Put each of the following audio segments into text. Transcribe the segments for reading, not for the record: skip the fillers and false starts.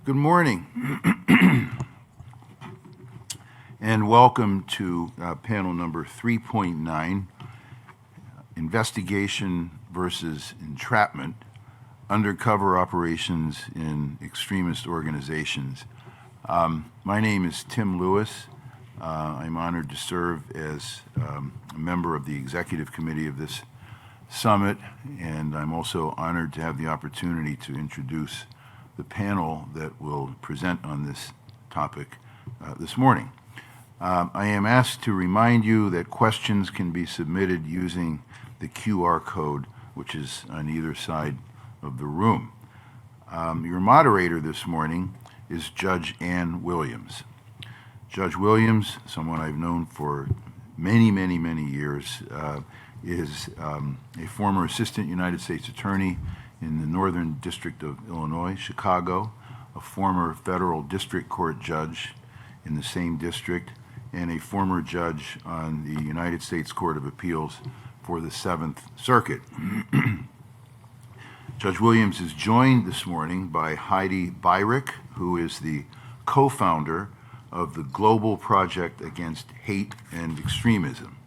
Good morning, and welcome to panel number 3.9, Investigation versus Entrapment, Undercover Operations in Extremist Organizations. My name is Tim Lewis. I'm honored to serve as a member of the executive committee of this summit, and I'm also honored to have the opportunity to introduce the panel that will present on this topic this morning. I am asked to remind you that questions can be submitted using the QR code, which is on either side of the room. Your moderator this morning is Judge Ann Williams. Judge Williams, someone I've known for many years, is a former assistant United States attorney in the Northern District of Illinois, Chicago, a former federal district court judge in the same district, and a former judge on the United States Court of Appeals for the Seventh Circuit. Judge Williams is joined this morning by Heidi Beirich, who is the co-founder of the Global Project Against Hate and Extremism.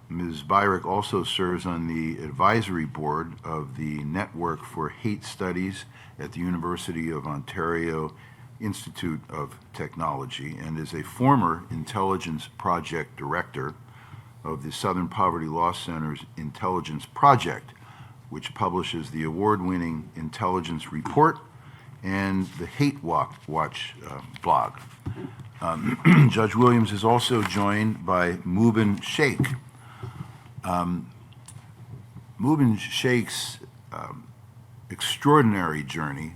Ms. Beirich also serves on the advisory board of the Network for Hate Studies at the University of Ontario Institute of Technology and is a former Intelligence Project Director of the Southern Poverty Law Center's Intelligence Project, which publishes the award-winning Intelligence Report and the Hate Watch blog. Judge Williams is also joined by Mubin Sheikh. Mubin Sheikh's extraordinary journey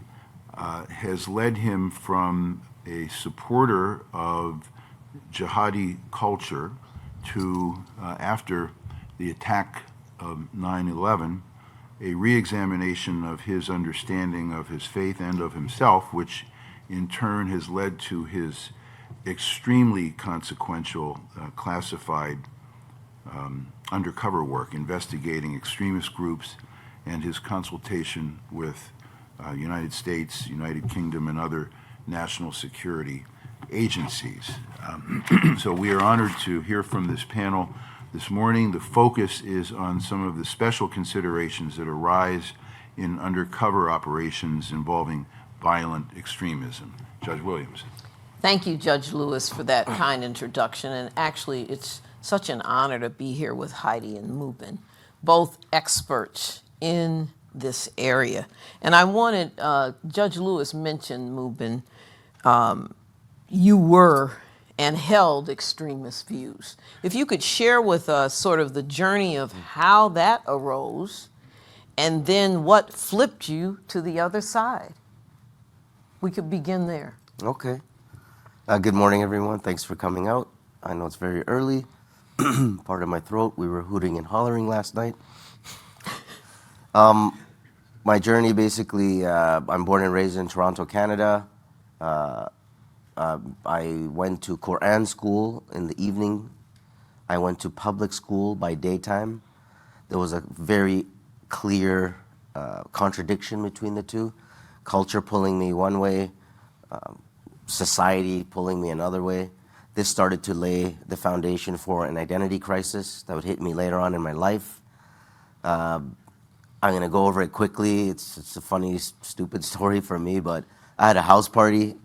has led him from a supporter of jihadi culture to, after the attack of 9/11, a re-examination of his understanding of his faith and of himself, which in turn has led to his extremely consequential classified undercover work investigating extremist groups and his consultation with United States, United Kingdom, and other national security agencies. So we are honored to hear from this panel this morning. The focus is on some of the special considerations that arise in undercover operations involving violent extremism. Judge Williams. Thank you, Judge Lewis, for that kind introduction. And actually, it's such an honor to be here with Heidi and Mubin, both experts in this area. And I wanted, Judge Lewis mentioned, Mubin, you were and held extremist views. If you could share with us sort of the journey of how that arose and then what flipped you to the other side. We could begin there. Okay. Good morning, everyone. Thanks for coming out. I know it's very early. Part of my throat. We were hooting and hollering last night. My journey, basically, I'm born and raised in Toronto, Canada. I went to Quran school in the evening. I went to public school by daytime. There was a very clear contradiction between the two. Culture pulling me one way, society pulling me another way. This started to lay the foundation for an identity crisis that would hit me later on in my life. I'm going to go over it quickly. It's a funny, stupid story for me, but I had a house party.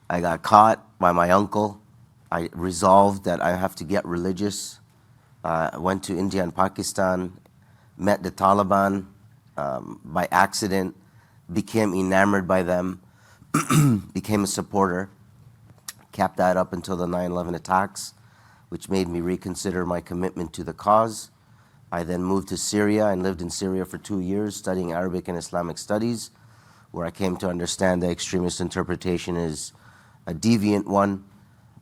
I got caught by my uncle. I resolved that I have to get religious. I went to India and Pakistan, met the Taliban by accident, became enamored by them, became a supporter, kept that up until the 9/11 attacks, which made me reconsider my commitment to the cause. I then moved to Syria and lived in Syria for 2 years studying Arabic and Islamic studies, where I came to understand that extremist interpretation is a deviant one.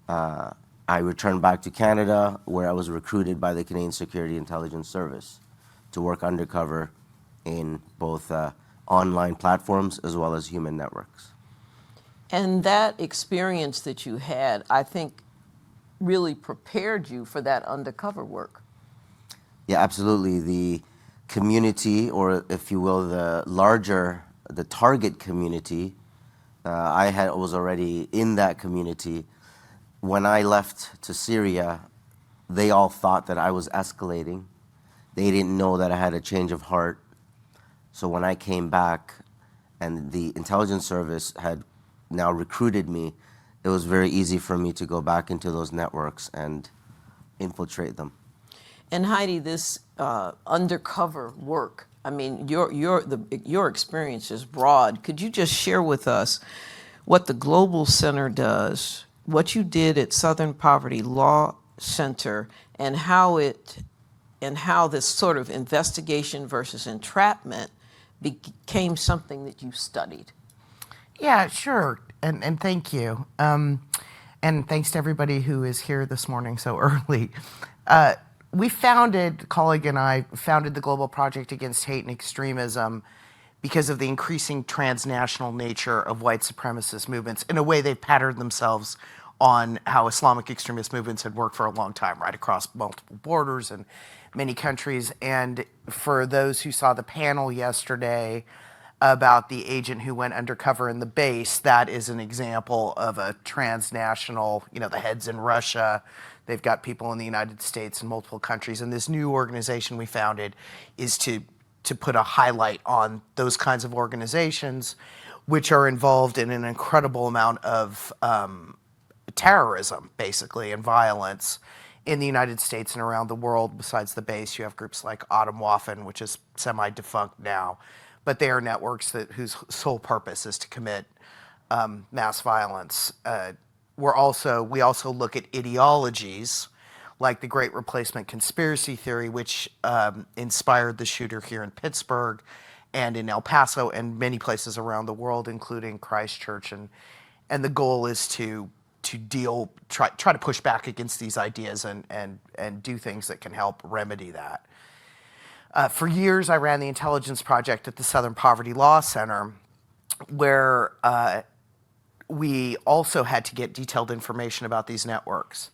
I returned back to Canada, where I was recruited by the Canadian Security Intelligence Service to work undercover in both online platforms as well as human networks. And that experience that you had, I think, really prepared you for that undercover work. Yeah, absolutely. The community, or if you will, the target community, Was already in that community. When I left to Syria, they all thought that I was escalating. They didn't know that I had a change of heart. So when I came back and the intelligence service had now recruited me, it was very easy for me to go back into those networks and infiltrate them. And Heidi, this undercover work, I mean, your experience is broad. Could you just share with us what the Global Center does, what you did at Southern Poverty Law Center, and how this sort of investigation versus entrapment became something that you studied? Yeah, sure. And thank you. And thanks to everybody who is here this morning so early. Colleague and I founded the Global Project Against Hate and Extremism because of the increasing transnational nature of white supremacist movements. In a way, they've patterned themselves on how Islamic extremist movements had worked for a long time, right across multiple borders and many countries. And for those who saw the panel yesterday about the agent who went undercover in the base, that is an example of a transnational, the head's in Russia. They've got people in the United States and multiple countries. And this new organization we founded is to put a highlight on those kinds of organizations, which are involved in an incredible amount of terrorism, basically, and violence in the United States and around the world. Besides the base, you have groups like Atomwaffen, which is semi-defunct now, but they are networks whose sole purpose is to commit mass violence. We also look at ideologies like the Great Replacement conspiracy theory, which inspired the shooter here in Pittsburgh and in El Paso and many places around the world, including Christchurch. And the goal is to try to push back against these ideas and do things that can help remedy that. For years, I ran the intelligence project at the Southern Poverty Law Center, where we also had to get detailed information about these networks.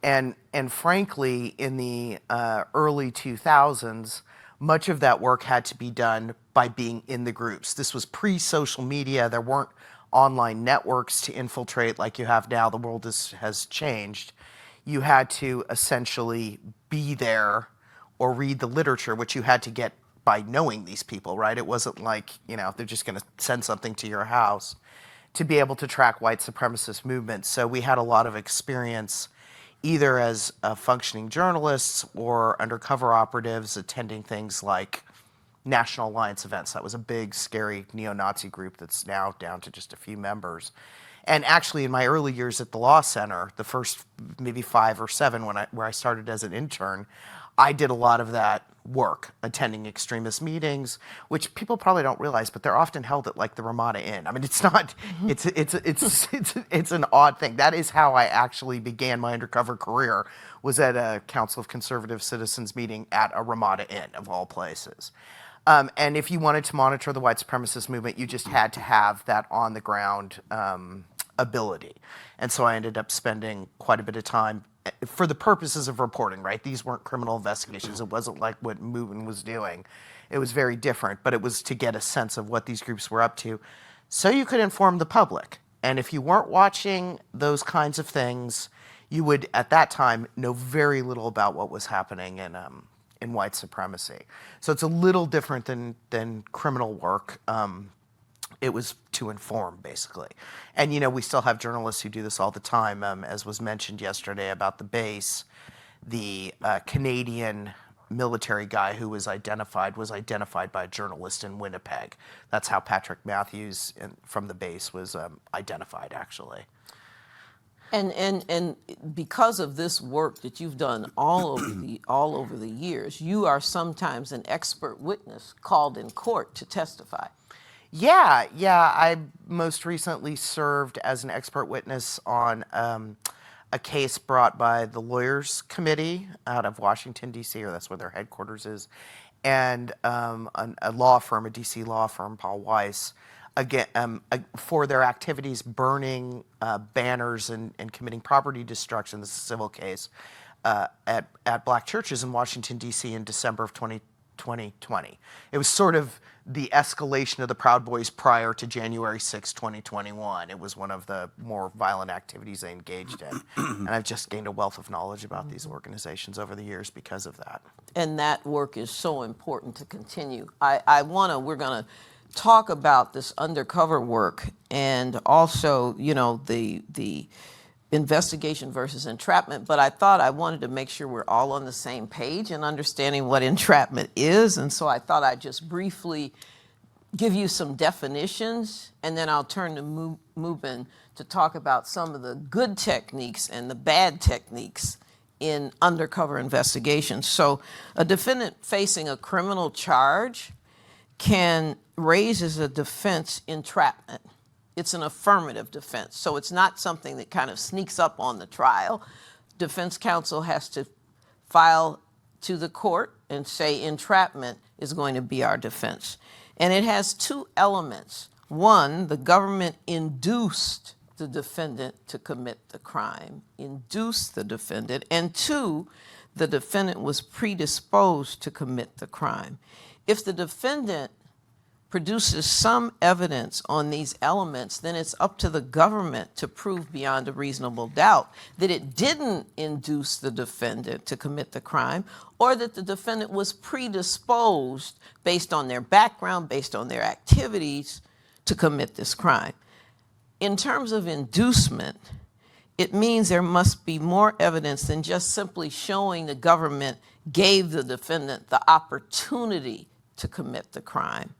And frankly, in the early 2000s, much of that work had to be done by being in the groups. This was pre-social media. There weren't online networks to infiltrate like you have now. The world has changed. You had to essentially be there or read the literature, which you had to get by knowing these people, right? It wasn't like, they're just going to send something to your house to be able to track white supremacist movements. So we had a lot of experience either as functioning journalists or undercover operatives attending things like National Alliance events. That was a big, scary neo-Nazi group that's now down to just a few members. And actually, in my early years at the Law Center, the first maybe 5 or 7 where I started as an intern, I did a lot of that work, attending extremist meetings, which people probably don't realize, but they're often held at like the Ramada Inn. I mean, it's not, it's an odd thing. That is how I actually began my undercover career, was at a Council of Conservative Citizens meeting at a Ramada Inn, of all places. And if you wanted to monitor the white supremacist movement, you just had to have that on-the-ground ability. And so I ended up spending quite a bit of time for the purposes of reporting, right? These weren't criminal investigations. It wasn't like what Movin was doing. It was very different, but it was to get a sense of what these groups were up to so you could inform the public. And if you weren't watching those kinds of things, you would, at that time, know very little about what was happening in white supremacy. So it's a little different than criminal work. It was to inform, basically. And, we still have journalists who do this all the time. As was mentioned yesterday about the base, the Canadian military guy who was identified by a journalist in Winnipeg. That's how Patrick Matthews from the base was identified, actually. And because of this work that you've done all over the years, you are sometimes an expert witness called in court to testify. Yeah. I most recently served as an expert witness on a case brought by the Lawyers Committee out of Washington, D.C., or that's where their headquarters is, and a law firm, a D.C. law firm, Paul Weiss, again, for their activities burning banners and committing property destruction. This is a civil case at black churches in Washington, D.C. in December of 2020. It was sort of the escalation of the Proud Boys prior to January 6, 2021. It was one of the more violent activities they engaged in. And I've just gained a wealth of knowledge about these organizations over the years because of that. And that work is so important to continue. We're gonna talk about this undercover work and also, you know, the investigation versus entrapment, but I thought I wanted to make sure we're all on the same page in understanding what entrapment is, and so I thought I'd just briefly give you some definitions, and then I'll turn to Mubin to talk about some of the good techniques and the bad techniques in undercover investigations. So a defendant facing a criminal charge can raise as a defense entrapment. It's an affirmative defense, so it's not something that kind of sneaks up on the trial. Defense counsel has to file to the court and say entrapment is going to be our defense. And it has two elements. One, the government induced the defendant to commit the crime, induced the defendant. And two, the defendant was predisposed to commit the crime. If the defendant produces some evidence on these elements, then it's up to the government to prove beyond a reasonable doubt that it didn't induce the defendant to commit the crime, or that the defendant was predisposed based on their background, based on their activities, to commit this crime. In terms of inducement, it means there must be more evidence than just simply showing the government gave the defendant the opportunity to commit the crime.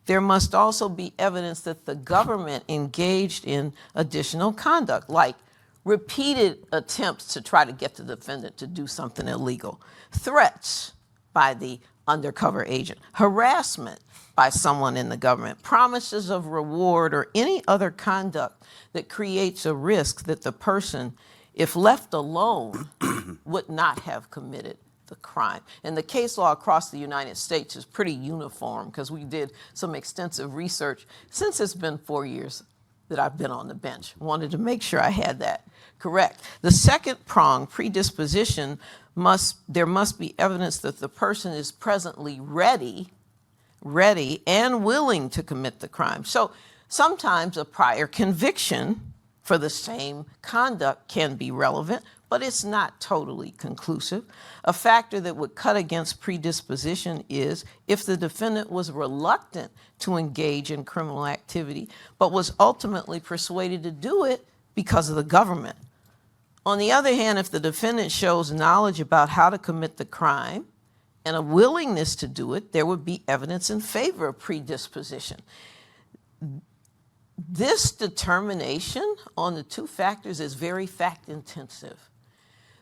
There must also be evidence that the government engaged in additional conduct, like repeated attempts to try to get the defendant to do something illegal, threats by the undercover agent, harassment by someone in the government, promises of reward, or any other conduct that creates a risk that the person, if left alone, would not have committed the crime. And the case law across the United States is pretty uniform, because we did some extensive research since it's been 4 years that I've been on the bench. Wanted to make sure I had that correct. The second prong, predisposition, there must be evidence that the person is presently ready and willing to commit the crime. So sometimes a prior conviction for the same conduct can be relevant, but it's not totally conclusive. A factor that would cut against predisposition is if the defendant was reluctant to engage in criminal activity, but was ultimately persuaded to do it because of the government. On the other hand, if the defendant shows knowledge about how to commit the crime and a willingness to do it, there would be evidence in favor of predisposition. This determination on the two factors is very fact-intensive.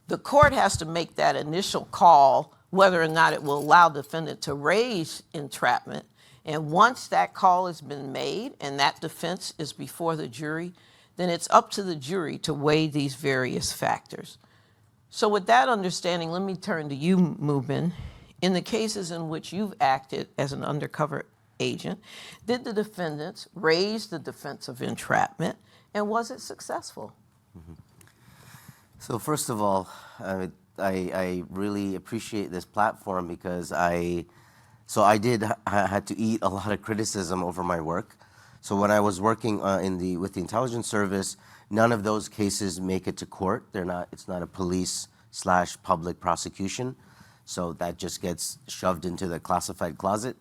The court has to make that initial call whether or not it will allow the defendant to raise entrapment. And once that call has been made and that defense is before the jury, then it's up to the jury to weigh these various factors. So with that understanding, let me turn to you, Mubin. In the cases in which you've acted as an undercover agent, did the defendants raise the defense of entrapment, and was it successful? Mm-hmm. So first of all, I really appreciate this platform because I had to eat a lot of criticism over my work. So when I was working with the intelligence service, none of those cases make it to court. It's not a police/public prosecution. So that just gets shoved into the classified closet.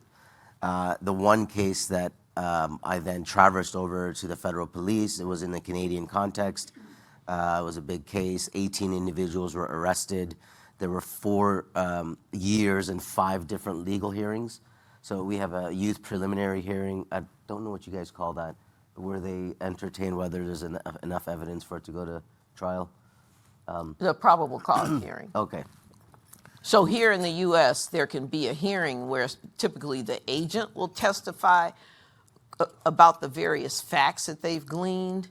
The one case that I then traversed over to the federal police, it was in the Canadian context. It was a big case. 18 individuals were arrested. There were 4 years and 5 different legal hearings. So we have a youth preliminary hearing. I don't know what you guys call that, where they entertain whether there's enough evidence for it to go to trial. The probable cause hearing. Okay. So here in the U.S., there can be a hearing where typically the agent will testify about the various facts that they've gleaned.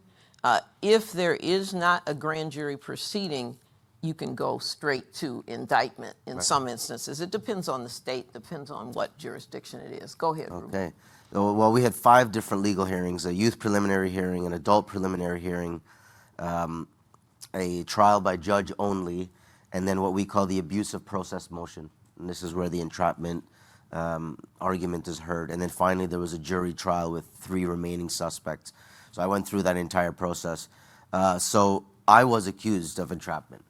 If there is not a grand jury proceeding, you can go straight to indictment in some instances. It depends on the state, depends on what jurisdiction it is. Go ahead, Ruben. Okay. Well, we had 5 different legal hearings: a youth preliminary hearing, an adult preliminary hearing, a trial by judge only, and then what we call the abusive process motion. And this is where the entrapment argument is heard. And then finally, there was a jury trial with 3 remaining suspects. So I went through that entire process. So I was accused of entrapment.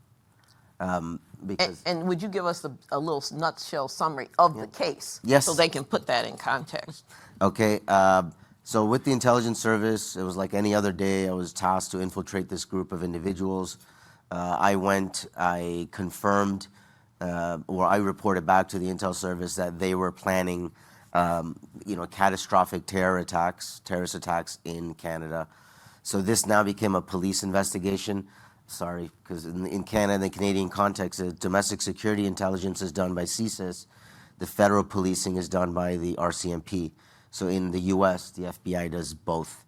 Because And would you give us a little nutshell summary of the case? Yes. So they can put that in context. Okay, so with the intelligence service, it was like any other day. I was tasked to infiltrate this group of individuals. I confirmed, or I reported back to the intel service that they were planning, catastrophic terrorist attacks in Canada. So this now became a police investigation. Sorry, because in Canada, in the Canadian context, domestic security intelligence is done by CSIS. The federal policing is done by the RCMP. So in the U.S., the FBI does both.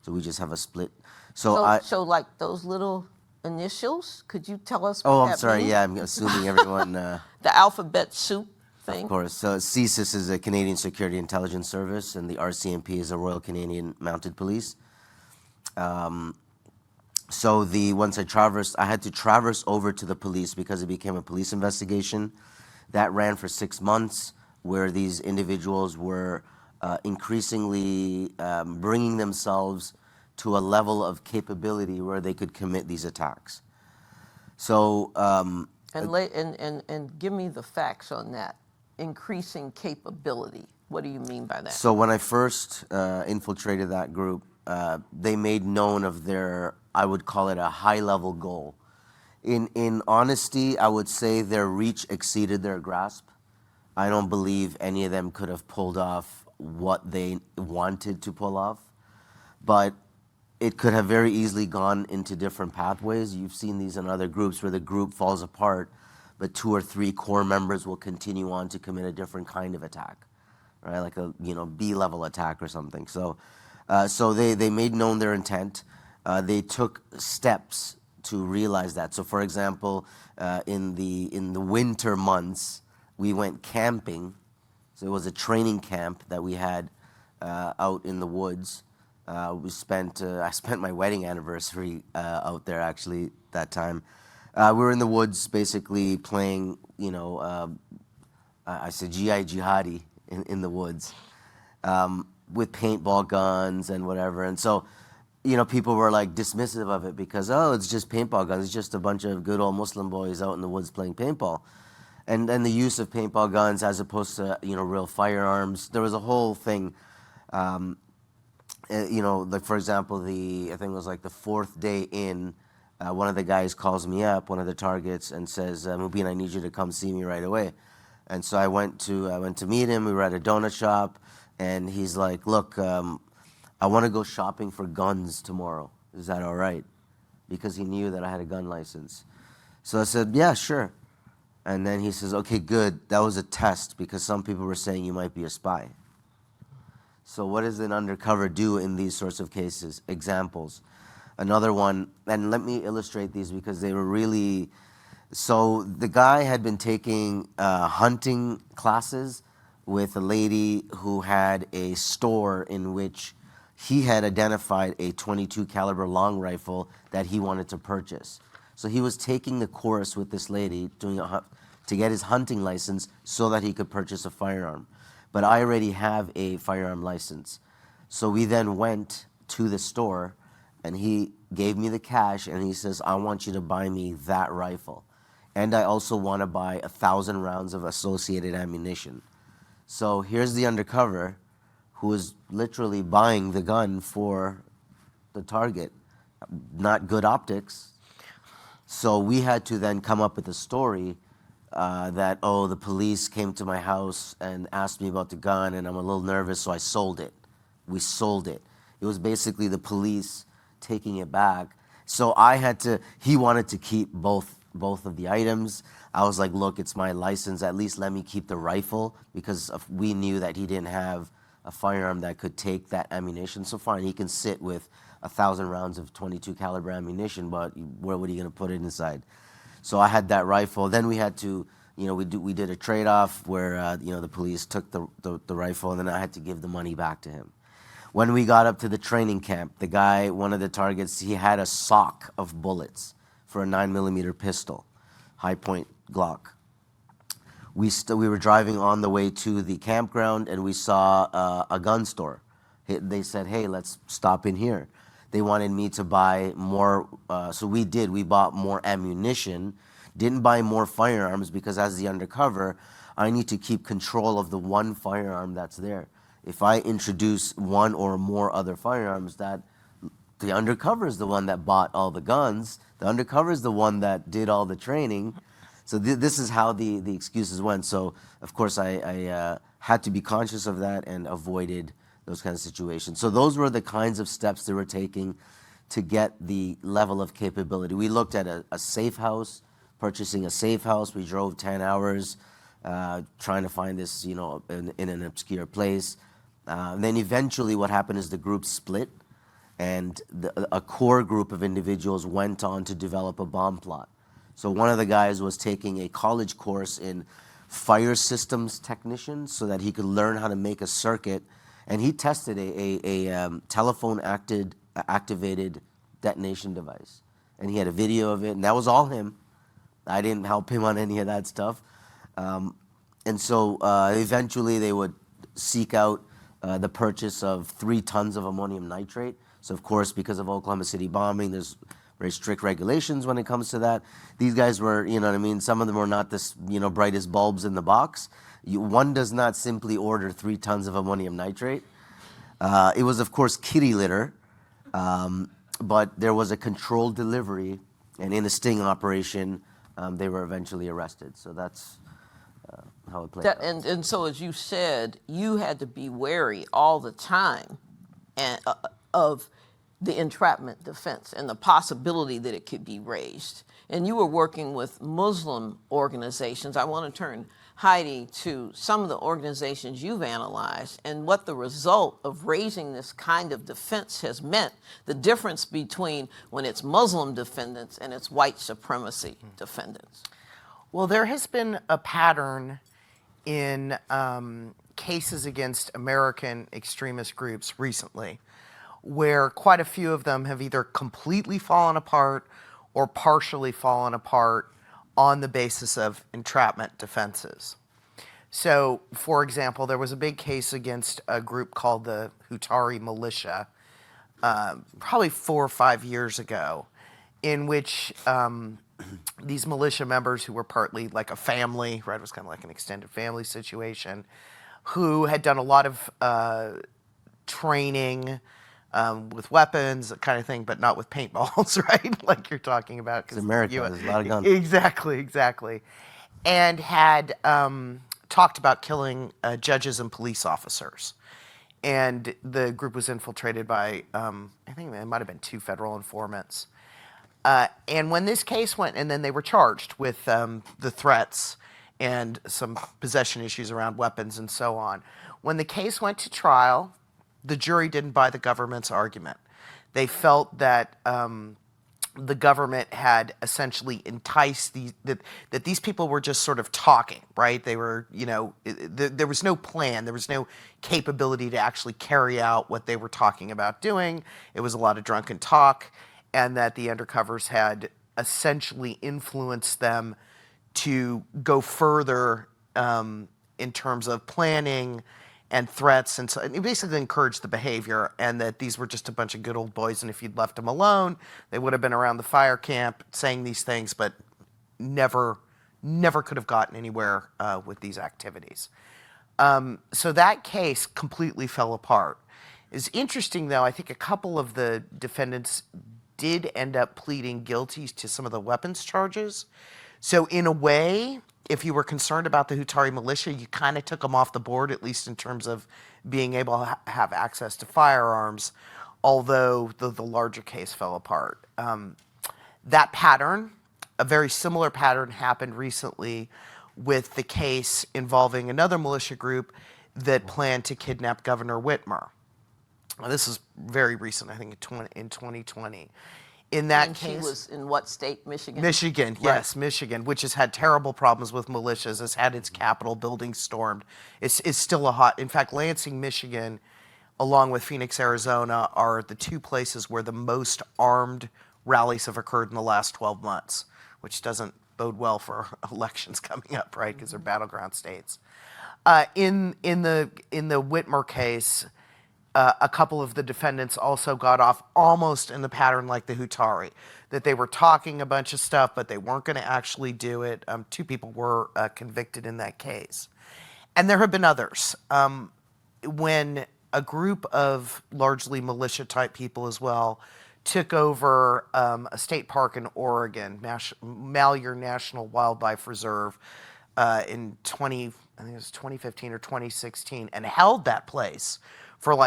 So we just have a split. So like those little initials, could you tell us what Oh, that I'm sorry. means? Yeah, I'm assuming everyone. The alphabet soup thing? Of course. So CSIS is a Canadian Security Intelligence Service, and the RCMP is a Royal Canadian Mounted Police. So once I had to traverse over to the police because it became a police investigation. That ran for 6 months, where these individuals were increasingly bringing themselves to a level of capability where they could commit these attacks. So And give me the facts on that. Increasing capability. What do you mean by that? So when I first infiltrated that group, they made known of their, I would call it a high-level goal. In honesty, I would say their reach exceeded their grasp. I don't believe any of them could have pulled off what they wanted to pull off, but it could have very easily gone into different pathways. You've seen these in other groups where the group falls apart, but 2 or 3 core members will continue on to commit a different kind of attack, right? Like a B-level attack or something. So they made known their intent. They took steps to realize that. So, for example, in the winter months, we went camping. So it was a training camp that we had out in the woods. I spent my wedding anniversary out there actually that time. We were in the woods basically playing, I said GI Jihadi in the woods with paintball guns and whatever. And so, people were like dismissive of it because, oh, it's just paintball guns. It's just a bunch of good old Muslim boys out in the woods playing paintball. And the use of paintball guns as opposed to, real firearms. There was a whole thing. Like for example, I think it was like the 4th day in, one of the guys calls me up, one of the targets, and says, Mubin, I need you to come see me right away. And so I went to meet him. We were at a donut shop, and he's like, look, I want to go shopping for guns tomorrow. Is that all right? Because he knew that I had a gun license. So I said, yeah, sure. And then he says, okay, good. That was a test because some people were saying you might be a spy. So what does an undercover do in these sorts of cases? Examples. Another one, and let me illustrate these because they were really... So the guy had been taking hunting classes with a lady who had a store in which he had identified a .22 caliber long rifle that he wanted to purchase. So he was taking the course with this lady to get his hunting license so that he could purchase a firearm. But I already have a firearm license. So we then went to the store, and he gave me the cash, and he says, I want you to buy me that rifle. And I also want to buy 1,000 rounds of associated ammunition. So here's the undercover who is literally buying the gun for the target. Not good optics. So we had to then come up with a story that, oh, the police came to my house and asked me about the gun, and I'm a little nervous, so I sold it. We sold it. It was basically the police taking it back. So he wanted to keep both of the items. I was like, look, it's my license. At least let me keep the rifle because we knew that he didn't have a firearm that could take that ammunition. So fine, he can sit with 1,000 rounds of .22 caliber ammunition, but where would he gonna put it inside? So I had that rifle. Then we had to, we did a trade-off where, the police took the rifle, and then I had to give the money back to him. When we got up to the training camp, the guy, one of the targets, he had a sock of bullets for a 9mm pistol, high point Glock. we were driving on the way to the campground, and we saw a gun store. They said, "Hey, let's stop in here." They wanted me to buy more, so we did. We bought more ammunition, didn't buy more firearms because as the undercover, I need to keep control of the one firearm that's there. If I introduce one or more other firearms, that the undercover is the one that bought all the guns. The undercover is the one that did all the training. So this is how the excuses went. So of course I had to be conscious of that and avoided those kinds of situations. So those were the kinds of steps they were taking to get the level of capability. We looked at a safe house, purchasing a safe house. We drove 10 hours trying to find this, in an obscure place. Then eventually what happened is the group split, and a core group of individuals went on to develop a bomb plot. So one of the guys was taking a college course in fire systems technician so that he could learn how to make a circuit, and he tested a telephone activated detonation device. And he had a video of it, and that was all him. I didn't help him on any of that stuff. And so eventually they would seek out the purchase of 3 tons of ammonium nitrate. So of course, because of Oklahoma City bombing, there's very strict regulations when it comes to that. These guys were, some of them were not this, brightest bulbs in the box. One does not simply order 3 tons of ammonium nitrate. It was, of course, kitty litter, but there was a controlled delivery, and in a sting operation, they were eventually arrested. So that's how it played out. And so, as you said, you had to be wary all the time of the entrapment defense and the possibility that it could be raised. And you were working with Muslim organizations. I want to turn, Heidi, to some of the organizations you've analyzed and what the result of raising this kind of defense has meant, the difference between when it's Muslim defendants and it's white supremacy defendants. Well, there has been a pattern in cases against American extremist groups recently where quite a few of them have either completely fallen apart or partially fallen apart on the basis of entrapment defenses. So, for example, there was a big case against a group called the Hutari Militia probably 4 or 5 years ago, in which these militia members who were partly like a family, right, it was kind of like an extended family situation, who had done a lot of training with weapons, that kind of thing, but not with paintballs, right? Like you're talking about. It's America, there's a lot of guns. Exactly. And had talked about killing judges and police officers. And the group was infiltrated by, I think it might have been 2 federal informants. And when this case went, and then they were charged with the threats and some possession issues around weapons and so on. When the case went to trial, the jury didn't buy the government's argument. They felt that the government had essentially enticed that these people were just sort of talking, right? They were, there was no plan, there was no capability to actually carry out what they were talking about doing. It was a lot of drunken talk, and that the undercovers had essentially influenced them to go further in terms of planning and threats, and so it basically encouraged the behavior, and that these were just a bunch of good old boys, and if you'd left them alone, they would have been around the fire camp saying these things, but never could have gotten anywhere with these activities. So that case completely fell apart. It's interesting, though, I think a couple of the defendants did end up pleading guilty to some of the weapons charges. So in a way, if you were concerned about the Hutari Militia, you kind of took them off the board, at least in terms of being able to have access to firearms, although the larger case fell apart. That pattern, a very similar pattern, happened recently with the case involving another militia group that planned to kidnap Governor Whitmer. Now, this is very recent, I think in 2020. In that case, she was in what state? Michigan? Michigan, yes, right. Michigan, which has had terrible problems with militias, has had its Capitol building stormed. It's still in fact, Lansing, Michigan, along with Phoenix, Arizona, are the 2 places where the most armed rallies have occurred in the last 12 months, which doesn't bode well for elections coming up, right? Because they're battleground states. In the Whitmer case, a couple of the defendants also got off almost in the pattern like the Hutari, that they were talking a bunch of stuff, but they weren't going to actually do it. 2 people were convicted in that case. And there have been others. When a group of largely militia-type people as well took over a state park in Oregon, Malheur National Wildlife Reserve, in I think it was 2015 or 2016, and held that place for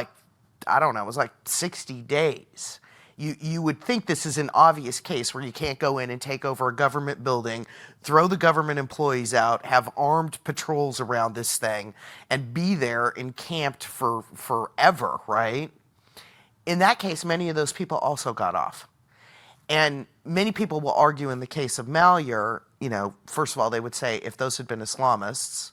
I don't know, it was 60 days. You would think this is an obvious case where you can't go in and take over a government building, throw the government employees out, have armed patrols around this thing, and be there encamped for forever, right? In that case, many of those people also got off. And many people will argue in the case of Malheur, first of all, they would say if those had been Islamists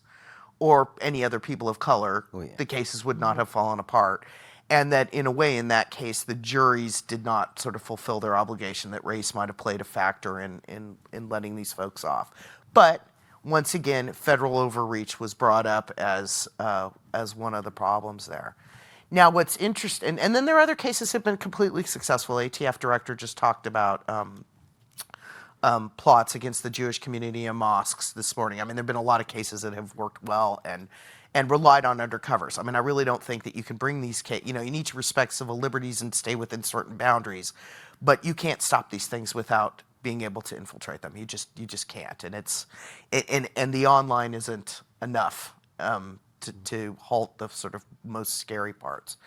or any other people of color, the cases would not have fallen apart. And that in a way, in that case, the juries did not sort of fulfill their obligation, that race might have played a factor in letting these folks off. But once again, federal overreach was brought up as one of the problems there. Now, what's interesting, and then there are other cases that have been completely successful. ATF director just talked about plots against the Jewish community and mosques this morning. I mean, there have been a lot of cases that have worked well and relied on undercovers. I mean, I really don't think that you can bring these cases, you need to respect civil liberties and stay within certain boundaries, but you can't stop these things without being able to infiltrate them. You just can't, and the online isn't enough to halt the sort of most scary parts.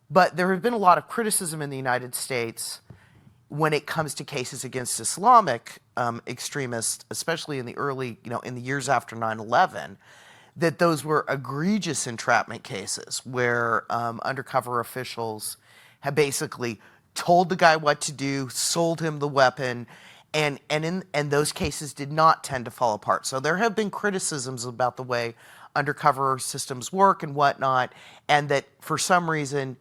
But there have been a lot of criticism in the United States when it comes to cases against Islamic extremists, especially in the early, in the years after 9/11, that those were egregious entrapment cases where undercover officials had basically told the guy what to do, sold him the weapon, and those cases did not tend to fall apart. So there have been criticisms about the way undercover systems work and whatnot, and that for some reason,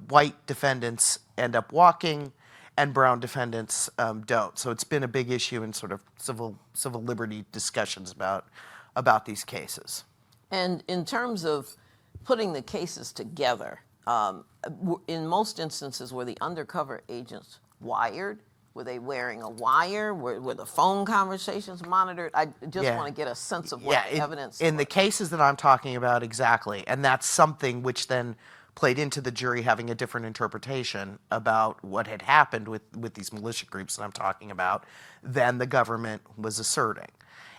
white defendants end up walking and brown defendants don't. So it's been a big issue in sort of civil liberty discussions about these cases. And in terms of putting the cases together, in most instances, were the undercover agents wired? Were they wearing a wire? Were the phone conversations monitored? I just want to get a sense of what the evidence in the cases that I'm talking about, exactly. And that's something which then played into the jury having a different interpretation about what had happened with these militia groups that I'm talking about than the government was asserting.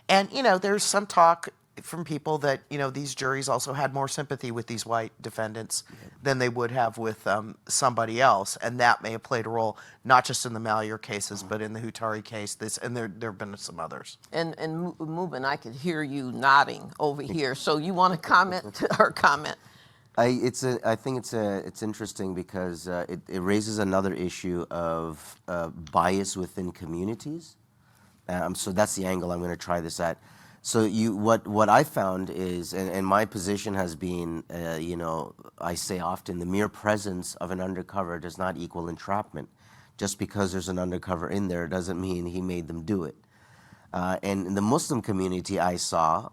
And, there's some talk from people that, these juries also had more sympathy with these white defendants than they would have with somebody else. And that may have played a role, not just in the Malheur cases, but in the Hutari case, and there have been some others. And Mubin, I could hear you nodding over here. So you want to comment to her comment? I think it's interesting because it raises another issue of bias within communities. So that's the angle I'm going to try this at. So what I found is, and my position has been, I say often, the mere presence of an undercover does not equal entrapment. Just because there's an undercover in there doesn't mean he made them do it. And in the Muslim community, I saw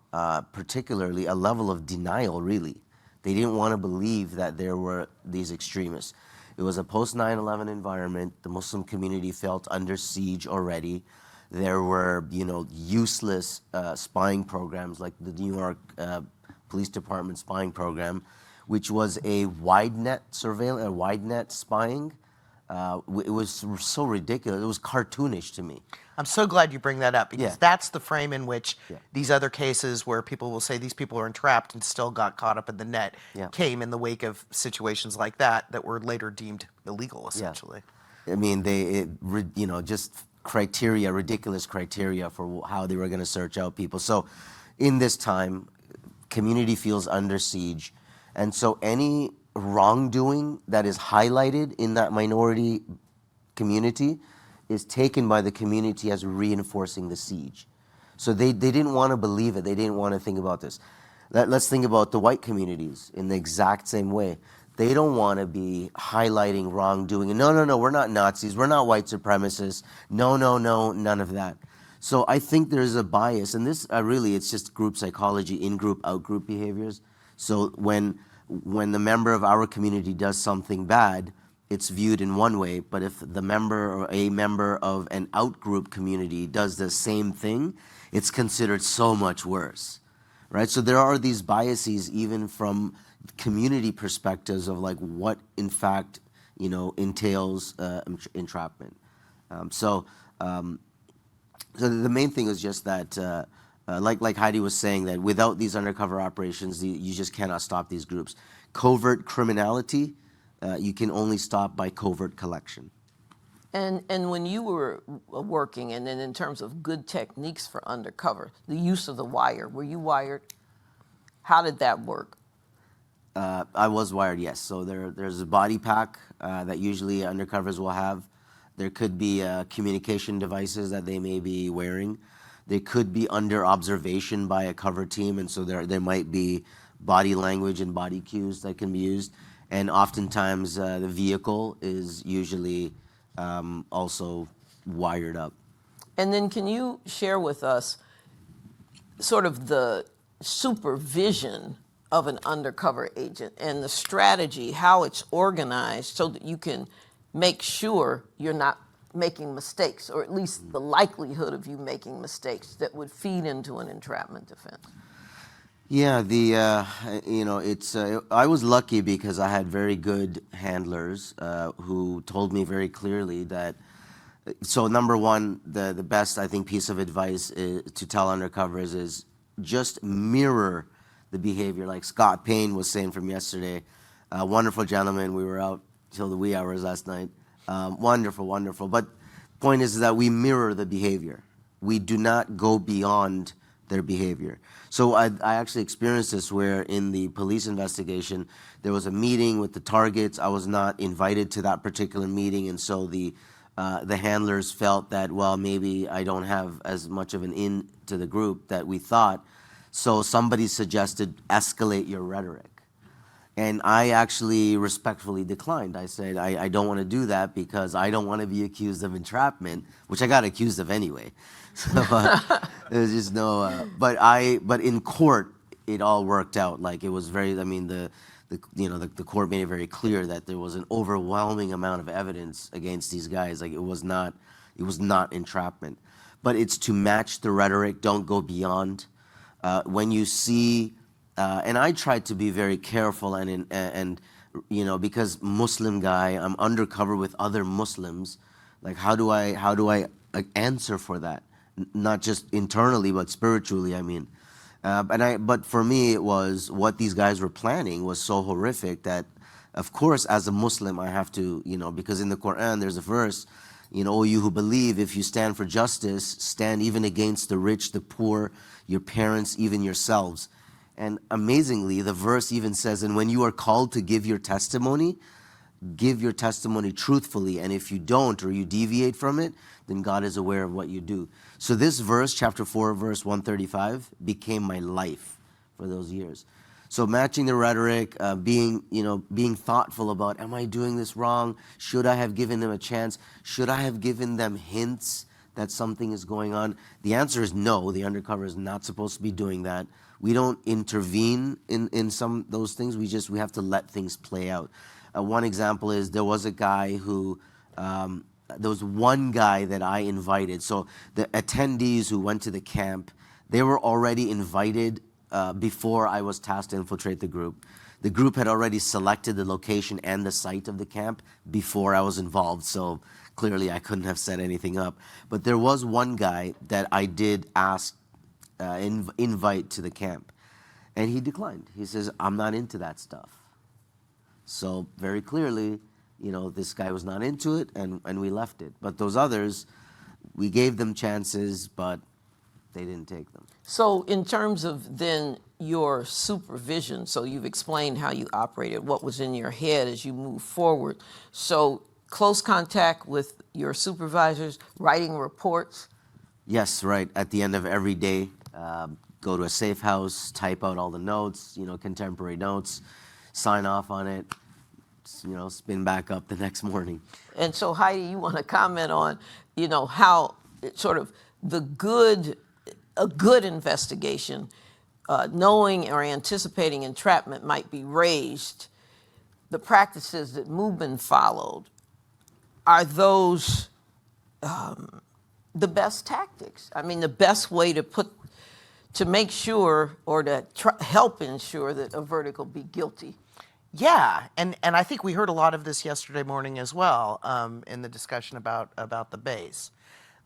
particularly a level of denial, really. They didn't want to believe that there were these extremists. It was a post-9/11 environment. The Muslim community felt under siege already. There were, useless spying programs like the New York Police Department spying program, which was a wide net surveillance, a wide net spying. It was so ridiculous. It was cartoonish to me. I'm so glad you bring that up because that's the frame in which these other cases where people will say these people are entrapped and still got caught up in the net came in the wake of situations like that were later deemed illegal, essentially. I mean, just ridiculous criteria for how they were going to search out people. So in this time, community feels under siege. And so any wrongdoing that is highlighted in that minority community is taken by the community as reinforcing the siege. So they didn't want to believe it. They didn't want to think about this. Let's think about the white communities in the exact same way. They don't want to be highlighting wrongdoing. No, we're not Nazis. We're not white supremacists. No, none of that. So I think there's a bias, and this really it's just group psychology, in-group, out-group behaviors. So when the member of our community does something bad, it's viewed in one way, but if the member or a member of an out-group community does the same thing, it's considered so much worse, right? So there are these biases even from community perspectives of like what in fact, entails entrapment. So the main thing is just that, like Heidi was saying, that without these undercover operations, you just cannot stop these groups. Covert criminality, you can only stop by covert collection. And when you were working, and then in terms of good techniques for undercover, the use of the wire, were you wired? How did that work? I was wired, yes. So there's a body pack that usually undercovers will have. There could be communication devices that they may be wearing. They could be under observation by a cover team, and so there might be body language and body cues that can be used. And oftentimes the vehicle is usually also wired up. And then can you share with us sort of the supervision of an undercover agent and the strategy, how it's organized so that you can make sure you're not making mistakes, or at least the likelihood of you making mistakes that would feed into an entrapment defense? Yeah, it's I was lucky because I had very good handlers who told me very clearly that. So number one, the best I think piece of advice to tell undercovers is just mirror the behavior. Like Scott Payne was saying from yesterday, wonderful gentleman. We were out till the wee hours last night. Wonderful. But point is that we mirror the behavior. We do not go beyond their behavior. So I actually experienced this where in the police investigation, there was a meeting with the targets. I was not invited to that particular meeting, and so the handlers felt that, well, maybe I don't have as much of an in to the group that we thought. So somebody suggested escalate your rhetoric. And I actually respectfully declined. I said, I don't want to do that because I don't want to be accused of entrapment, which I got accused of anyway. So there's just no, but in court, it all worked out. Like it was very, I mean, the court made it very clear that there was an overwhelming amount of evidence against these guys. Like it was not entrapment. But it's to match the rhetoric, don't go beyond. When you see, and I tried to be very careful and because Muslim guy, I'm undercover with other Muslims. Like how do I answer for that? Not just internally, but spiritually. I mean, but for me, it was what these guys were planning was so horrific that, of course, as a Muslim, I have to, because in the Quran there's a verse, O you who believe, if you stand for justice, stand even against the rich, the poor, your parents, even yourselves. And amazingly, the verse even says, and when you are called to give your testimony truthfully, and if you don't or you deviate from it, then God is aware of what you do. So this verse, chapter 4, verse 135, became my life for those years. So matching the rhetoric, being thoughtful about, am I doing this wrong? Should I have given them a chance? Should I have given them hints that something is going on? The answer is no. The undercover is not supposed to be doing that. We don't intervene in some those things. We have to let things play out. One example is there was a guy who, there was one guy that I invited. So the attendees who went to the camp, they were already invited before I was tasked to infiltrate the group. The group had already selected the location and the site of the camp before I was involved. So clearly I couldn't have set anything up. But there was one guy that I did ask, invite to the camp. And he declined. He says, I'm not into that stuff. So very clearly, this guy was not into it, and we left it. But those others, we gave them chances, but they didn't take them. So in terms of then your supervision, so you've explained how you operated, what was in your head as you move forward. So close contact with your supervisors, writing reports? Yes, right. At the end of every day, go to a safe house, type out all the notes, contemporary notes, sign off on it, spin back up the next morning. And so Heidi, you want to comment on, how it sort of a good investigation, knowing or anticipating entrapment might be raised, the practices that Mubin followed, are those the best tactics? I mean, the best way to make sure or to help ensure that a verdict will be guilty. Yeah, and I think we heard a lot of this yesterday morning as well, in the discussion about the base.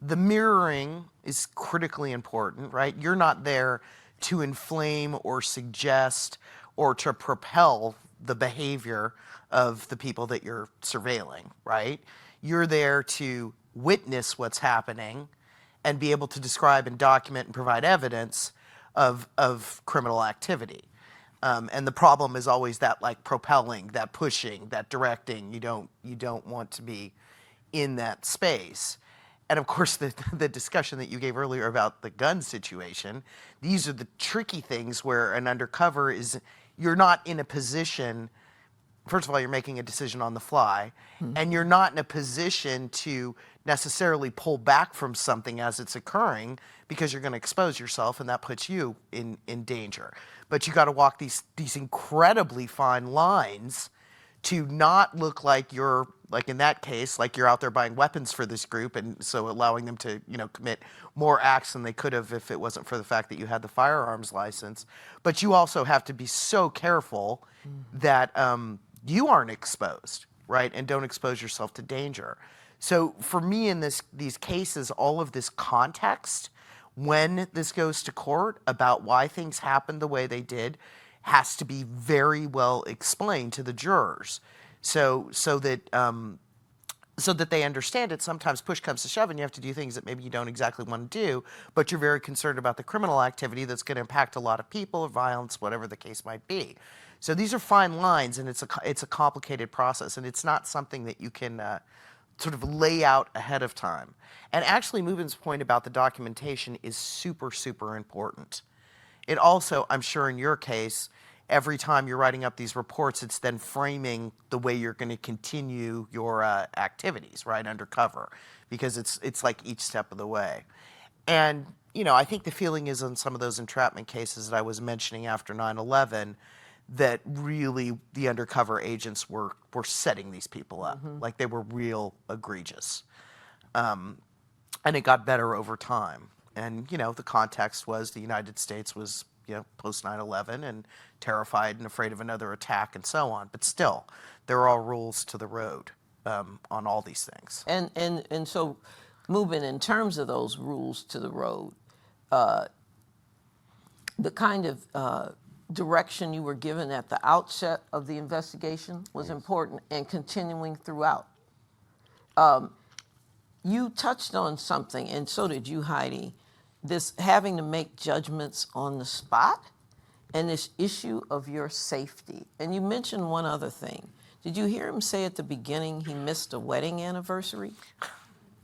The mirroring is critically important, right? You're not there to inflame or suggest or to propel the behavior of the people that you're surveilling, right? You're there to witness what's happening and be able to describe and document and provide evidence of criminal activity. And the problem is always that like propelling, that pushing, that directing. You don't want to be in that space. And of course, the discussion that you gave earlier about the gun situation, these are the tricky things where an undercover is, you're not in a position, first of all, you're making a decision on the fly, and you're not in a position to necessarily pull back from something as it's occurring because you're going to expose yourself and that puts you in danger. But you got to walk these incredibly fine lines to not look like you're, like in that case, like you're out there buying weapons for this group, and so allowing them to, commit more acts than they could have if it wasn't for the fact that you had the firearms license. But you also have to be so careful that you aren't exposed, right, and don't expose yourself to danger. So for me in these cases, all of this context, when this goes to court about why things happened the way they did, has to be very well explained to the jurors, so that they understand it. Sometimes push comes to shove, and you have to do things that maybe you don't exactly want to do, but you're very concerned about the criminal activity that's going to impact a lot of people, or violence, whatever the case might be. So these are fine lines, and it's a complicated process, and it's not something that you can sort of lay out ahead of time. And actually, Mubin's point about the documentation is super, super important. It also, I'm sure in your case, every time you're writing up these reports, it's then framing the way you're going to continue your activities, right, undercover, because it's like each step of the way. And, I think the feeling is on some of those entrapment cases that I was mentioning after 9/11, that really the undercover agents were setting these people up. Like they were real egregious. And it got better over time. And, the context was the United States was, post 9/11 and terrified and afraid of another attack and so on. But still, there are rules to the road on all these things. And so, Mubin, in terms of those rules to the road, the kind of direction you were given at the outset of the investigation was important, and continuing throughout. You touched on something, and so did you, Heidi, this having to make judgments on the spot and this issue of your safety. And you mentioned one other thing. Did you hear him say at the beginning he missed a wedding anniversary?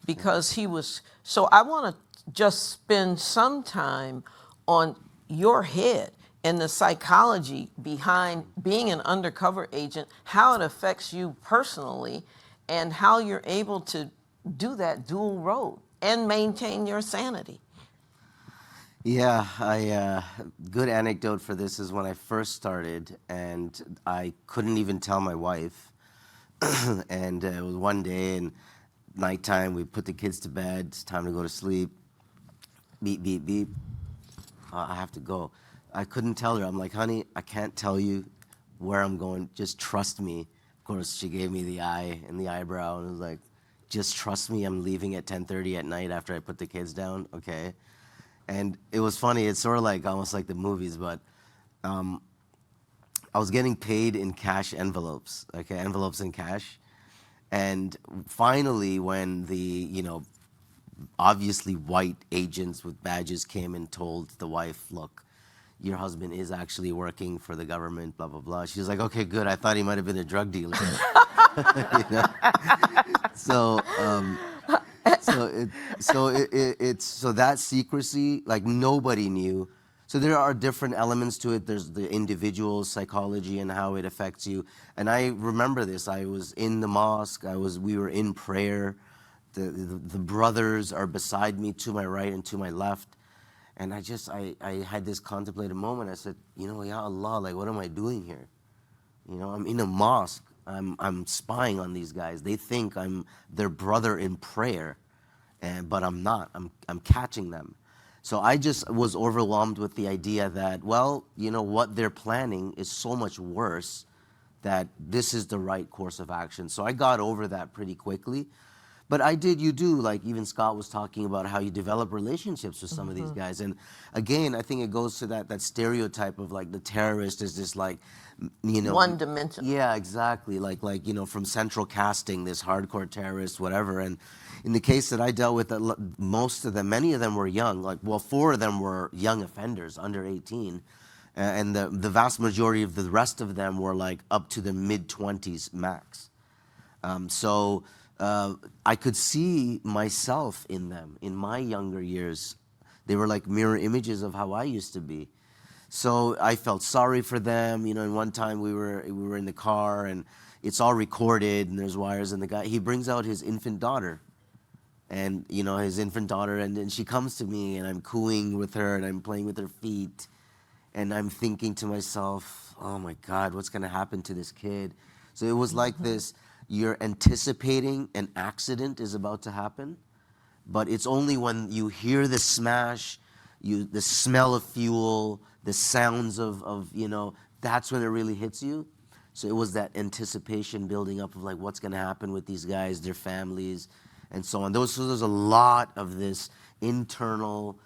Because he was, so I want to just spend some time on your head and the psychology behind being an undercover agent, how it affects you personally, and how you're able to do that dual road and maintain your sanity. Yeah, good anecdote for this is when I first started, and I couldn't even tell my wife. And it was one day, and nighttime, we put the kids to bed. It's time to go to sleep. Beep, beep, beep. I have to go. I couldn't tell her. I'm like, honey, I can't tell you where I'm going. Just trust me. Of course, she gave me the eye and the eyebrow, and was like, just trust me. I'm leaving at 10:30 at night after I put the kids down. Okay. And it was funny. It's sort of like almost like the movies, but I was getting paid in cash envelopes. Okay, envelopes in cash. And finally, when the obviously white agents with badges came and told the wife, look, your husband is actually working for the government, blah, blah, blah. She was like, okay, good. I thought he might have been a drug dealer. So that secrecy, like nobody knew. So there are different elements to it. There's the individual psychology and how it affects you. And I remember this. I was in the mosque. We were in prayer. the brothers are beside me to my right and to my left. And I had this contemplative moment. I said, you know, Ya Allah, like, what am I doing here? You know, I'm in a mosque. I'm spying on these guys. They think I'm their brother in prayer, but I'm not. I'm catching them. So I just was overwhelmed with the idea that, well, you know, what they're planning is so much worse that this is the right course of action. So I got over that pretty quickly. But you do, like even Scott was talking about how you develop relationships with some of these guys. And again, I think it goes to that stereotype of like the terrorist is this like, you know. One dimension. Yeah, exactly. Like, you know, from central casting, this hardcore terrorist, whatever. And in the case that I dealt with, most of them, many of them were young. Like, well, 4 of them were young offenders, under 18. And the vast majority of the rest of them were like up to the mid-20s max. I could see myself in them in my younger years. They were like mirror images of how I used to be. So I felt sorry for them. You know, and one time we were in the car and it's all recorded and there's wires, and the guy, he brings out his infant daughter. And, you know, his infant daughter, and then she comes to me and I'm cooing with her and I'm playing with her feet. And I'm thinking to myself, oh my God, what's gonna happen to this kid? So it was like this, you're anticipating an accident is about to happen, but it's only when you hear the smash, the smell of fuel, the sounds of, you know, that's when it really hits you. So it was that anticipation building up of like what's gonna happen with these guys, their families, and so on. So there's a lot of this internal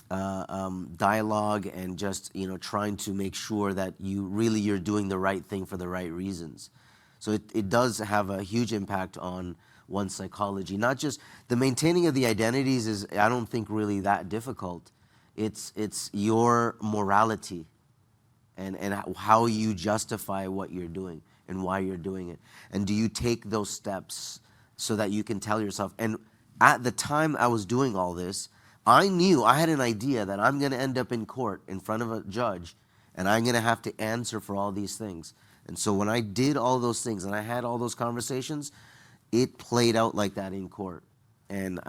dialogue and just, you know, trying to make sure that you're doing the right thing for the right reasons. So it does have a huge impact on one's psychology. Not just the maintaining of the identities is, I don't think, really that difficult. It's your morality and how you justify what you're doing and why you're doing it. And do you take those steps so that you can tell yourself, and at the time I was doing all this, I had an idea that I'm gonna end up in court in front of a judge and I'm gonna have to answer for all these things. And so when I did all those things and I had all those conversations, it played out like that in court. And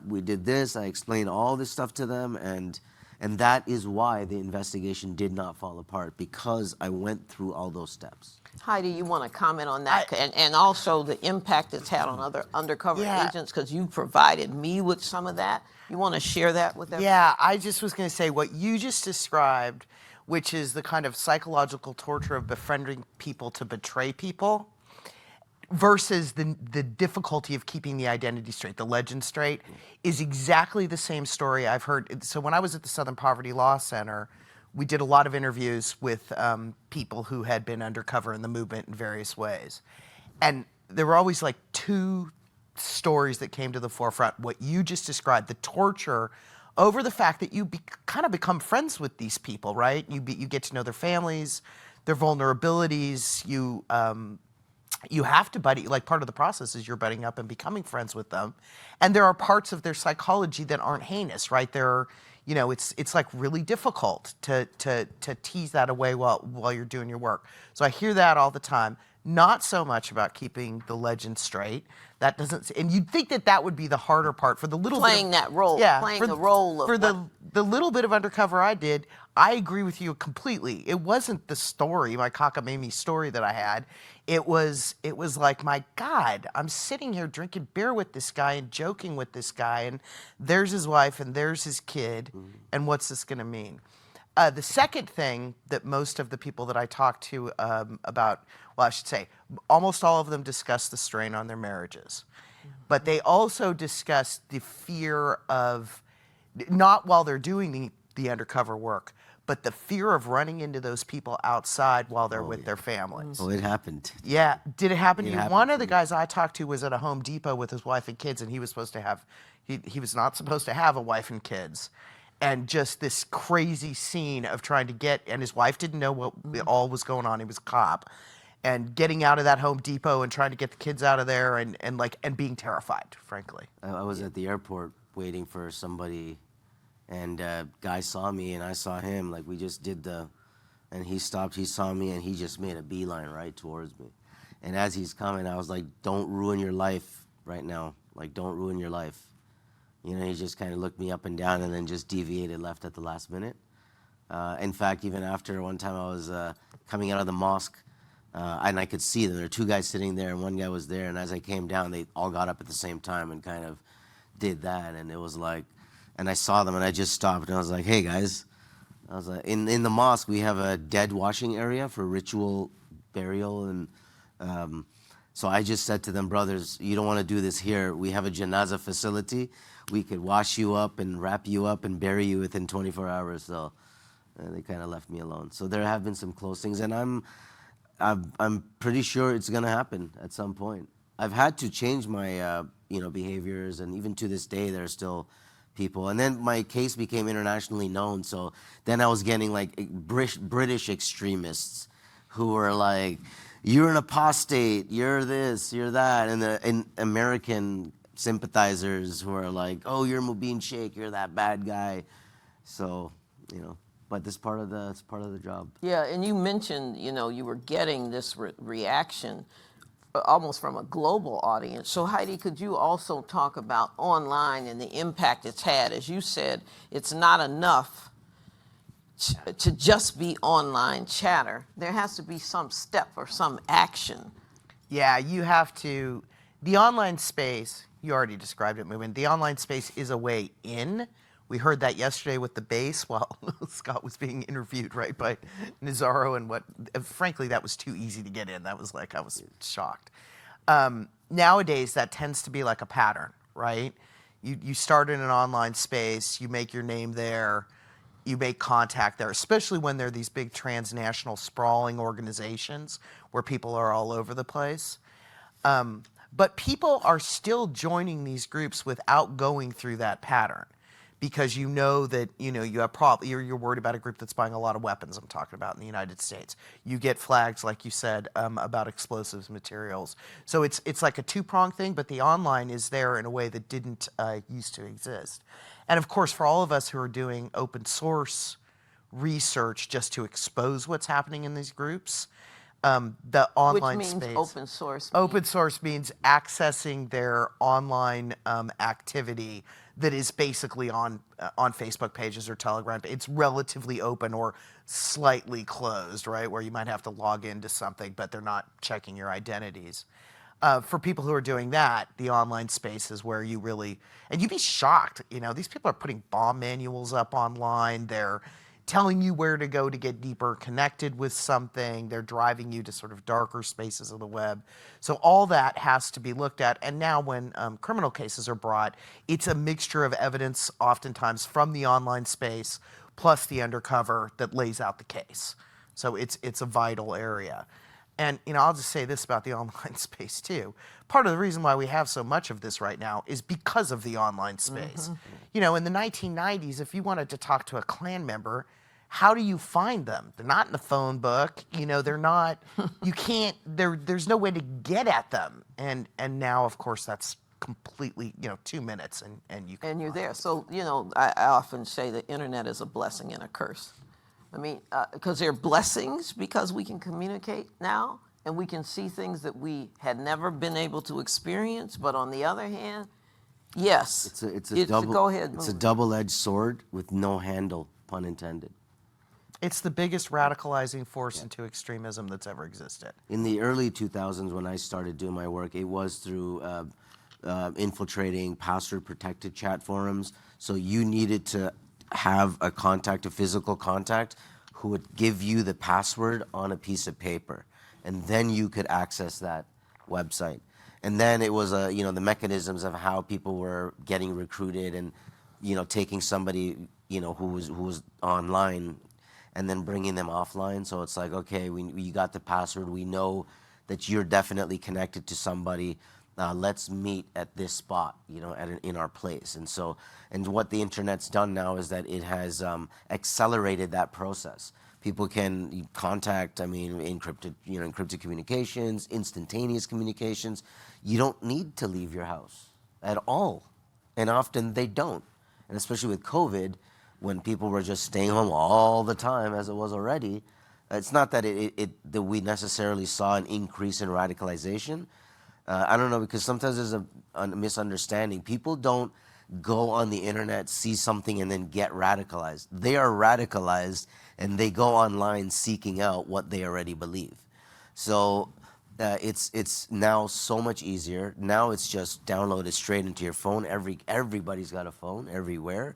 we did this, I explained all this stuff to them, and that is why the investigation did not fall apart, because I went through all those steps. Heidi, you want to comment on that, and also the impact it's had on other undercover agents, because you provided me with some of that. You want to share that with everyone? Yeah, I just was going to say what you just described, which is the kind of psychological torture of befriending people to betray people, versus the difficulty of keeping the identity straight, the legend straight, is exactly the same story I've heard. So when I was at the Southern Poverty Law Center, we did a lot of interviews with people who had been undercover in the movement in various ways. And there were always like 2 stories that came to the forefront. What you just described, the torture over the fact that you kind of become friends with these people, right? You get to know their families, their vulnerabilities. You have to buddy, like part of the process is you're budding up and becoming friends with them. And there are parts of their psychology that aren't heinous, right? You know, it's like really difficult to tease that away while you're doing your work. So I hear that all the time. Not so much about keeping the legend straight. That doesn't, and you'd think that would be the harder part for the little playing bit of, that role, yeah, playing for the role of for the little bit of undercover I did. I agree with you completely. It wasn't the story, my cockamamie story that I had. It was like, my God, I'm sitting here drinking beer with this guy and joking with this guy, and there's his wife and there's his kid, and what's this going to mean? The second thing that most of the people that I talked to about, well, I should say, almost all of them discussed the strain on their marriages. But they also discussed the fear of, not while they're doing the undercover work, but the fear of running into those people outside while they're with their families. Oh, it happened. Yeah. Did it happen to you? happened One to of the me. guys I talked to was at a Home Depot with his wife and kids, and he was supposed to have, he was not supposed to have a wife and kids. And just this crazy scene of trying to get, and his wife didn't know what all was going on. He was a cop. And getting out of that Home Depot and trying to get the kids out of there and being terrified, frankly. I was at the airport waiting for somebody, and a guy saw me and I saw him. Like, we just did and he stopped, he saw me, and he just made a beeline right towards me. And as he's coming, I was like, don't ruin your life right now. Like, don't ruin your life. You know, he just kind of looked me up and down and then just deviated left at the last minute. In fact, even after one time I was coming out of the mosque, and I could see them. There were two guys sitting there, and one guy was there. And as I came down, they all got up at the same time and kind of did that. And it was like, and I saw them, and I just stopped, and I was like, "Hey guys," I was like, "In the mosque, we have a dead washing area for ritual burial, and so I just said to them, brothers, you don't want to do this here. We have a janaza facility. We could wash you up and wrap you up and bury you within 24 hours." So they kind of left me alone. So there have been some close things, and I'm pretty sure it's gonna happen at some point. I've had to change my behaviors, and even to this day, there are still people. And then my case became internationally known. So then I was getting like British extremists who were like, "You're an apostate. You're this. You're that," and American sympathizers who are like, "Oh, you're Mubin Sheikh. You're that bad guy." So but it's part of the job. Yeah, and you mentioned, you were getting this reaction almost from a global audience. So Heidi, could you also talk about online and the impact it's had? As you said, it's not enough to just be online chatter. There has to be some step or some action. Yeah, you have to. The online space, you already described it, Mubin. The online space is a way in. We heard that yesterday with the base while Scott was being interviewed, right, by Nazaro, and frankly, that was too easy to get in. That was like, I was shocked. Nowadays, that tends to be like a pattern, right? You start in an online space, you make your name there, you make contact there, especially when there are these big transnational sprawling organizations where people are all over the place. But people are still joining these groups without going through that pattern, because you know that you have you're worried about a group that's buying a lot of weapons. I'm talking about in the United States. You get flags, like you said, about explosives materials. So it's like a two-pronged thing, but the online is there in a way that didn't used to exist. And of course, for all of us who are doing open source research just to expose what's happening in these groups, the online Which means space. open source. Open source means accessing their online activity that is basically on Facebook pages or Telegram. It's relatively open or slightly closed, right? Where you might have to log into something, but they're not checking your identities. For people who are doing that, the online space is where you really, and you'd be shocked, these people are putting bomb manuals up online. They're telling you where to go to get deeper connected with something. They're driving you to sort of darker spaces of the web. So all that has to be looked at. And now when criminal cases are brought, it's a mixture of evidence, oftentimes from the online space, plus the undercover that lays out the case. So it's a vital area. And I'll just say this about the online space too. Part of the reason why we have so much of this right now is because of the online space. Mm-hmm. In the 1990s, if you wanted to talk to a Klan member, how do you find them? They're not in the phone book. They're not. You can't. There's no way to get at them. And now, of course, that's completely 2 minutes and you can. And you're there. So I often say the internet is a blessing and a curse. I mean, because they're blessings because we can communicate now and we can see things that we had never been able to experience. But on the other hand, yes, go ahead. It's a double-edged sword with no handle, pun intended. It's the biggest radicalizing force into extremism that's ever existed. In the early 2000s, when I started doing my work, it was through infiltrating password-protected chat forums. So you needed to have a contact, a physical contact, who would give you the password on a piece of paper, and then you could access that website. And then it was the mechanisms of how people were getting recruited and taking somebody who was online and then bringing them offline. So it's like, okay, you got the password, we know that you're definitely connected to somebody. Let's meet at this spot, in our place. And what the internet's done now is that it has accelerated that process. People can contact, encrypted communications, instantaneous communications. You don't need to leave your house at all. And often they don't. And especially with COVID, when people were just staying home all the time, as it was already, it's not that that we necessarily saw an increase in radicalization. I don't know, because sometimes there's a misunderstanding. People don't go on the internet, see something, and then get radicalized. They are radicalized, and they go online seeking out what they already believe. So it's now so much easier. Now it's just downloaded straight into your phone. Everybody's got a phone everywhere,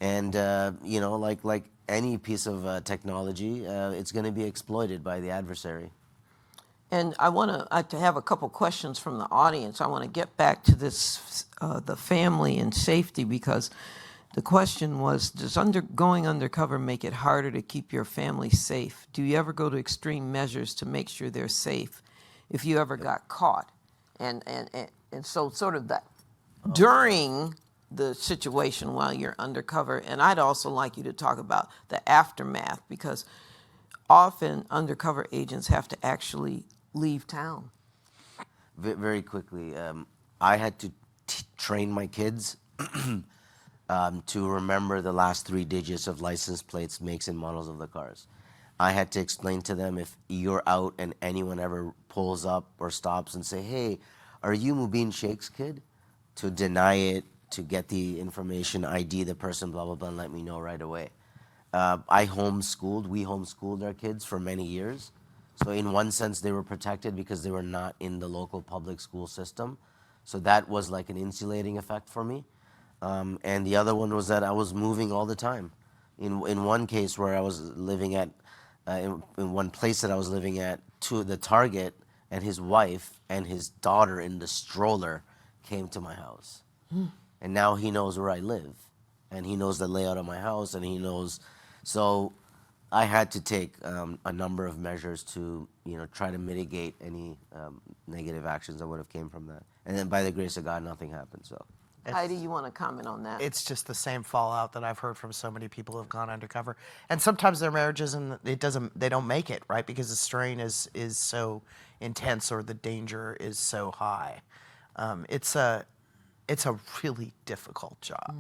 and like any piece of technology, it's going to be exploited by the adversary. And I want to have a couple questions from the audience. I want to get back to this, the family and safety, because the question was, does going undercover make it harder to keep your family safe? Do you ever go to extreme measures to make sure they're safe if you ever got caught? And so sort of that during the situation while you're undercover, and I'd also like you to talk about the aftermath, because often undercover agents have to actually leave town. Very quickly, I had to train my kids to remember the last 3 digits of license plates, makes, and models of the cars. I had to explain to them, if you're out and anyone ever pulls up or stops and say, "Hey, are you Mubin Sheikh's kid?" to deny it, to get the information, ID the person, blah, blah, blah, and let me know right away. We homeschooled our kids for many years. So in one sense, they were protected because they were not in the local public school system. So that was like an insulating effect for me. And the other one was that I was moving all the time. In one case where I was living at, in one place that I was living at, to the Target, and his wife and his daughter in the stroller came to my house. And now he knows where I live. And he knows the layout of my house, and he knows. So I had to take a number of measures to, try to mitigate any negative actions that would have came from that. And then by the grace of God, nothing happened. So, Heidi, you want to comment on that? It's just the same fallout that I've heard from so many people who have gone undercover, and sometimes their marriages they don't make it, right, because the strain is so intense or the danger is so high. It's a really difficult job,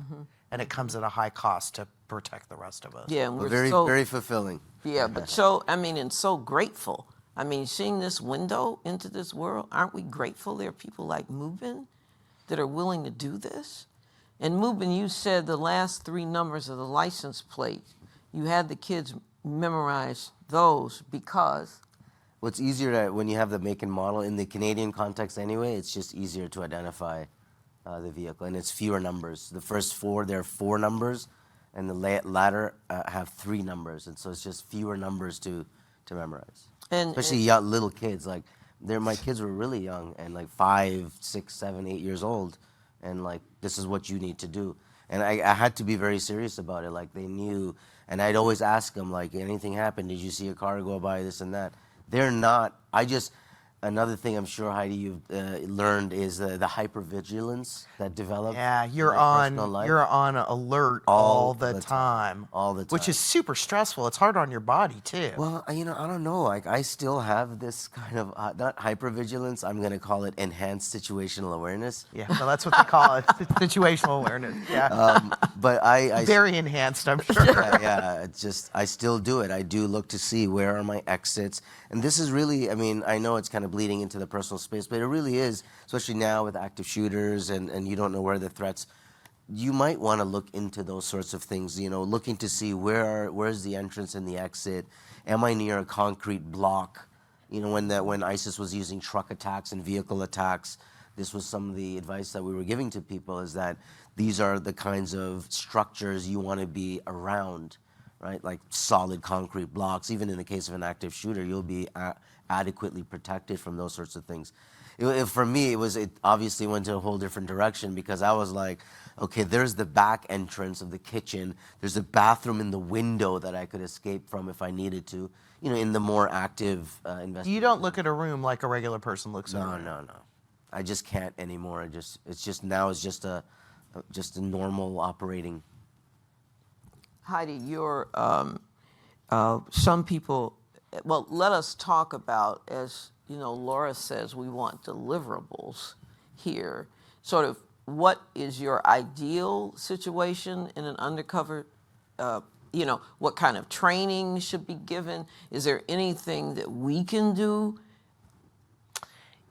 and it comes at a high cost to protect the rest of us. Yeah, and we're very, so, very fulfilling. Yeah, but and so grateful. I mean, seeing this window into this world, aren't we grateful there are people like Mubin that are willing to do this? And Mubin, you said the last 3 numbers of the license plate, you had the kids memorize those because? Well, it's easier when you have the make and model. In the Canadian context anyway, it's just easier to identify the vehicle, and it's fewer numbers. The first 4, there are 4 numbers, and the latter have 3 numbers, and so it's just fewer numbers to memorize. Especially young, little kids. Like, my kids were really young, and like 5, 6, 7, 8 years old, and like, this is what you need to do. And I had to be very serious about it. Like, they knew, and I'd always ask them, like, anything happened? Did you see a car go by? This and that. They're not. Another thing I'm sure, Heidi, you've learned is the hypervigilance that develops. Yeah, you're on alert all the time. All the time. Which is super stressful. It's hard on your body, too. Well, I don't know. Like, I still have this kind of, not hypervigilance, I'm going to call it enhanced situational awareness. Yeah, well, that's what they call it, situational awareness. Yeah. But I very enhanced, I'm sure. Yeah, it's just, I still do it. I do look to see where are my exits. And this is really, I mean, I know it's kind of bleeding into the personal space, but it really is, especially now with active shooters and you don't know where the threats, you might want to look into those sorts of things, looking to see where's the entrance and the exit. Am I near a concrete block? When ISIS was using truck attacks and vehicle attacks, this was some of the advice that we were giving to people, is that these are the kinds of structures you want to be around, right? Like solid concrete blocks. Even in the case of an active shooter, you'll be adequately protected from those sorts of things. For me, it obviously went to a whole different direction, because I was like, okay, there's the back entrance of the kitchen. There's a bathroom in the window that I could escape from if I needed to, in the more active investigation. You don't look at a room like a regular person looks at a room. No. I just can't anymore. It's just a normal operating. Heidi, you're, some people, well, let us talk about, as Laura says, we want deliverables here. Sort of, what is your ideal situation in an undercover? What kind of training should be given? Is there anything that we can do?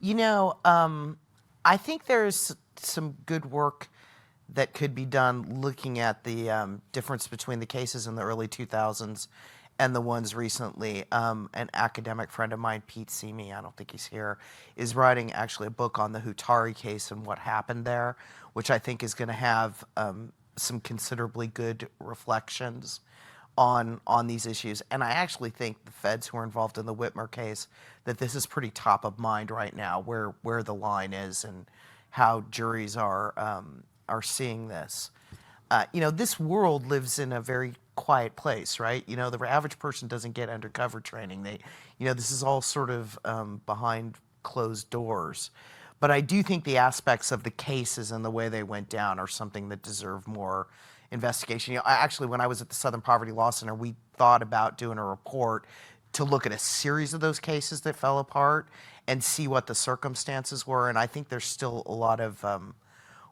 You know, I think there's some good work that could be done looking at the difference between the cases in the early 2000s and the ones recently. An academic friend of mine, Pete Simi, I don't think he's here, is writing actually a book on the Hutari case and what happened there, which I think is going to have some considerably good reflections on these issues. And I actually think the feds who are involved in the Whitmer case, that this is pretty top of mind right now, where the line is and how juries are seeing this. You know, this world lives in a very quiet place, right? You know, the average person doesn't get undercover training. This is all sort of behind closed doors. But I do think the aspects of the cases and the way they went down are something that deserve more investigation. You know, actually, when I was at the Southern Poverty Law Center, we thought about doing a report to look at a series of those cases that fell apart and see what the circumstances were. And I think there's still a lot of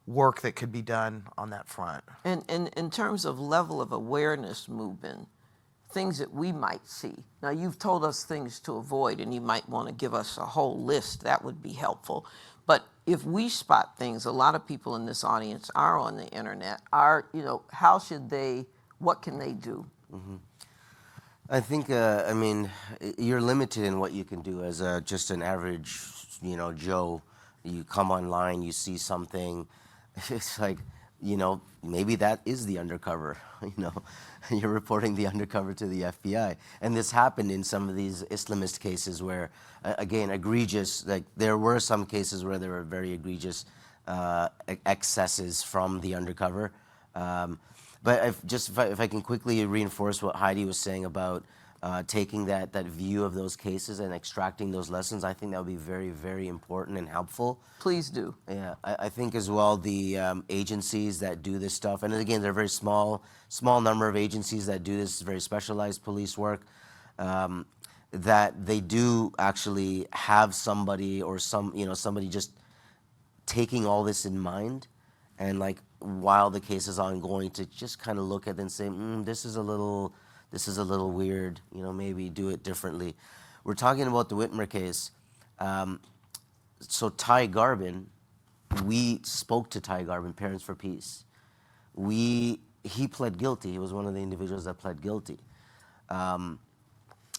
work that could be done on that front. And in terms of level of awareness movement, things that we might see. Now, you've told us things to avoid, and you might want to give us a whole list. That would be helpful. But if we spot things, a lot of people in this audience are on the internet. How should they, what can they do? Mm-hmm. I think, you're limited in what you can do as just an average, Joe. You come online, you see something, it's like, maybe that is the undercover, You're reporting the undercover to the FBI. And this happened in some of these Islamist cases where, again, egregious, like there were some cases where there were very egregious excesses from the undercover. But if I can quickly reinforce what Heidi was saying about taking that view of those cases and extracting those lessons, I think that would be very, very important and helpful. Please do. Yeah, I think as well the agencies that do this stuff, and again, they're very small number of agencies that do this very specialized police work, that they do actually have somebody or somebody just taking all this in mind, and like while the case is ongoing, to just kind of look at it and say, this is a little weird, maybe do it differently. We're talking about the Whitmer case. So Ty Garbin, we spoke to Ty Garbin, Parents for Peace. He pled guilty. He was one of the individuals that pled guilty.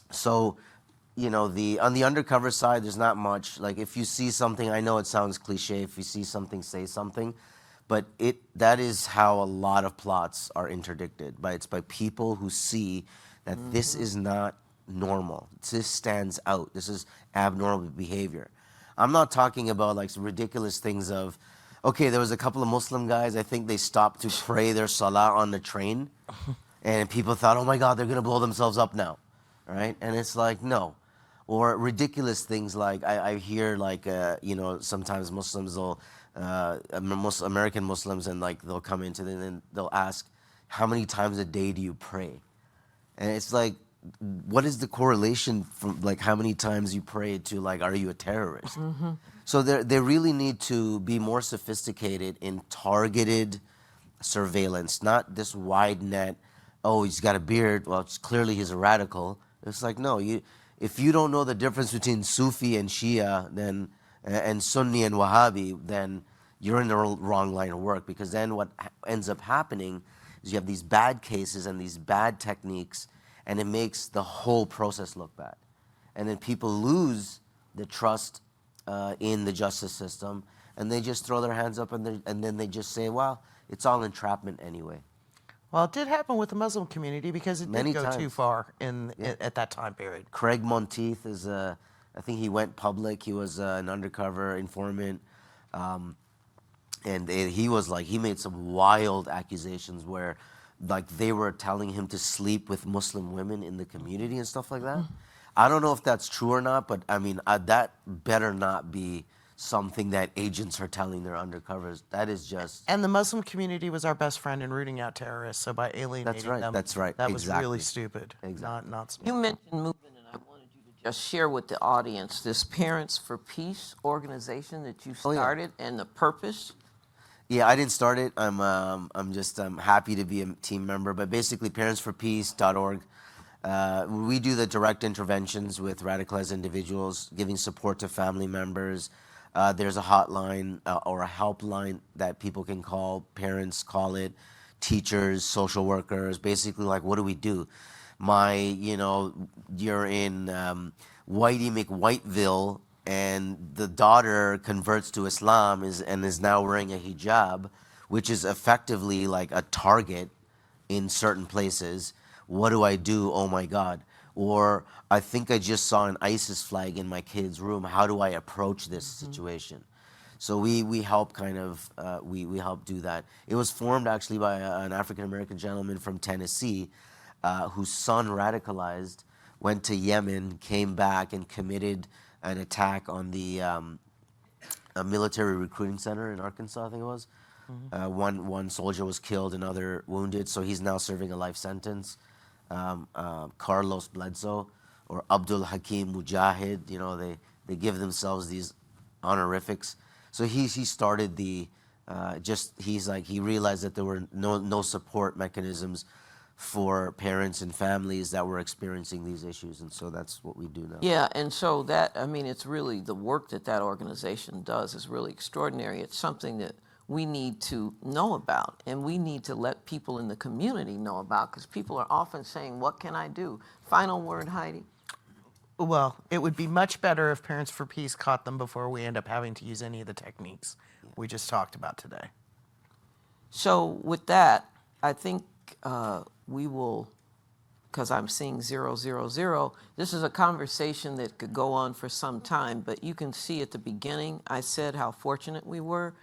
So, on the undercover side, there's not much. Like if you see something, I know it sounds cliche, if you see something, say something. But that is how a lot of plots are interdicted. It's by people who see that this is not normal. This stands out. This is abnormal behavior. I'm not talking about like some ridiculous things of, okay, there was a couple of Muslim guys, I think they stopped to pray their salah on the train. And people thought, oh my God, they're going to blow themselves up now. Right? And it's like, no. Or ridiculous things like, I hear like, sometimes Muslims will, American Muslims, and like they'll come into them and they'll ask, how many times a day do you pray? And it's like, what is the correlation from like how many times you pray to like, are you a terrorist? Mm-hmm. So they really need to be more sophisticated in targeted surveillance, not this wide net. Oh, he's got a beard. Well, clearly he's a radical. It's like, no, if you don't know the difference between Sufi and Shia, then and Sunni and Wahhabi, then you're in the wrong line of work, because then what ends up happening is you have these bad cases and these bad techniques, and it makes the whole process look bad. And then people lose the trust in the justice system, and they just throw their hands up and then they just say, well, it's all entrapment anyway. Well, it did happen with the Muslim community because it did go too far at that time period. Craig Monteith is I think he went public. He was an undercover informant. And he made some wild accusations where like they were telling him to sleep with Muslim women in the community and stuff like that. I don't know if that's true or not, but I mean, that better not be something that agents are telling their undercovers. That is just... And the Muslim community was our best friend in rooting out terrorists, so by alienating them, that's right. That was really stupid. Exactly. Not smart. You mentioned movement, and I wanted you to just share with the audience this Parents for Peace organization that you started and the purpose. Yeah, I didn't start it. I'm just happy to be a team member. But basically, parentsforpeace.org. We do the direct interventions with radicalized individuals, giving support to family members. There's a hotline or a helpline that people can call. Parents call it, teachers, social workers. Basically, like, what do we do? You're in Whitey McWhiteville, and the daughter converts to Islam and is now wearing a hijab, which is effectively like a target in certain places. What do I do? Oh my God. Or I think I just saw an ISIS flag in my kid's room. How do I approach this situation? So we help we help do that. It was formed actually by an African American gentleman from Tennessee whose son radicalized, went to Yemen, came back and committed an attack on the a military recruiting center in Arkansas, I think it was. One soldier was killed, another wounded, so he's now serving a life sentence. Carlos Bledsoe or Abdul Hakim Mujahid, they give themselves these honorifics. So he started he realized that there were no support mechanisms for parents and families that were experiencing these issues, and so that's what we do now. Yeah, and so it's really the work that organization does is really extraordinary. It's something that we need to know about, and we need to let people in the community know about, because people are often saying, what can I do? Final word, Heidi? Well, it would be much better if Parents for Peace caught them before we end up having to use any of the techniques we just talked about today. So with that, I think we will, because I'm seeing 000, this is a conversation that could go on for some time, but you can see at the beginning, I said how fortunate we were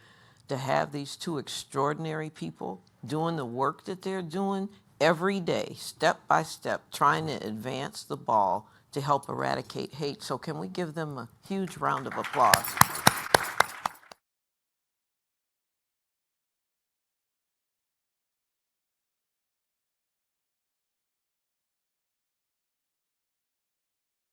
to have these two extraordinary people doing the work that they're doing every day, step by step, trying to advance the ball to help eradicate hate. So can we give them a huge round of applause?